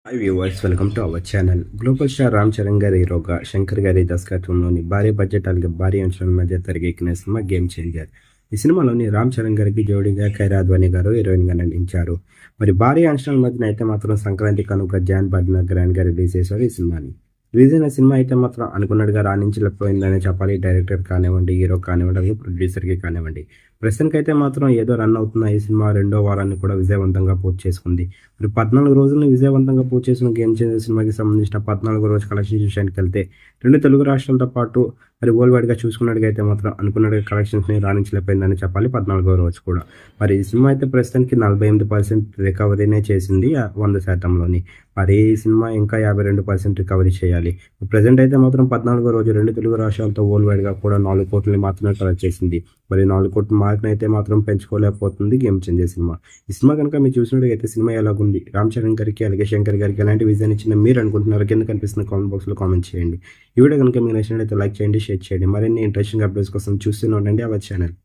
Hi viewers, welcome to our channel. Global star Ram Charan గారి హీరోగా శంకర్ గారి దర్శకత్వంలోని భారీ బడ్జెట్ అలాగే భారీ అంచనాల మధ్య తెరకెక్కిన సినిమా గేమ్ చేంజర్. ఈ సినిమాలోని రామ్ చరణ్ గారికి జోడీగా ఖైరా అద్వానీ గారు హీరోయిన్గా నటించారు. మరి భారీ అంచనాల మధ్యన అయితే మాత్రం సంక్రాంతి కనుక జాన్ 14న గ్రాండ్గా రిలీజ్ చేశారు ఈ సినిమాని. రిలీజ్ అయిన సినిమా అయితే మాత్రం అనుకున్నట్టుగా రాణించలేకపోయిందనే చెప్పాలి. డైరెక్టర్ కానివ్వండి, హీరో కానివ్వండి, అలాగే ప్రొడ్యూసర్కి కానివ్వండి. ప్రస్తుతానికైతే మాత్రం ఏదో రన్ అవుతున్న ఈ సినిమా రెండో వారాన్ని కూడా విజయవంతంగా పూర్తి చేసుకుంది. మరి 14 రోజులను విజయవంతంగా పూర్తి చేసిన గేమ్ చేంజర్ సినిమాకి సంబంధించిన 14 రోజు కలెక్షన్ విషయానికి వెళ్తే రెండు తెలుగు రాష్ట్రాలతో పాటు మరి వరల్డ్ వైడ్గా చూసుకున్నట్టుగా అయితే అనుకున్నట్టుగా కలెక్షన్స్ని రాణించలేకపోయిందని చెప్పాలి 14వ రోజు కూడా. మరి ఈ సినిమా అయితే ప్రస్తుతానికి 48% రికవరీనే చేసింది 100%లోని. మరి ఈ సినిమా ఇంకా 52% రికవరీ చేయాలి. ప్రజెంట్ అయితే మాత్రం 14వ రోజు రెండు తెలుగు రాష్ట్రాలతో వరల్డ్ వైడ్గా కూడా 4 కోట్లని మాత్రమే కలెక్ట్ చేసింది. మరి 4 కోట్ల మార్క్ని అయితే మాత్రం పెంచుకోలేకపోతుంది గేమ్ చేంజర్ సినిమా. ఈ సినిమా కనుక మీరు చూసినట్టుగా సినిమా ఎలాగుంది, రామ్ చరణ్ గారికి అలాగే శంకర్ గారికి ఎలాంటి విజన్ ఇచ్చిన మీరు అనుకుంటున్నారు కింద కనిపిస్తున్న కామెంట్ బాక్స్లో కామెంట్ చేయండి. ఈ వీడియో కనుక మీకు నచ్చినట్లయితే లైక్ చేయండి, షేర్ చేయండి. మరిన్ని ఇంట్రెస్టింగ్ అప్డేట్స్ కోసం చూస్తూనే ఉండండి అవర్ ఛానల్.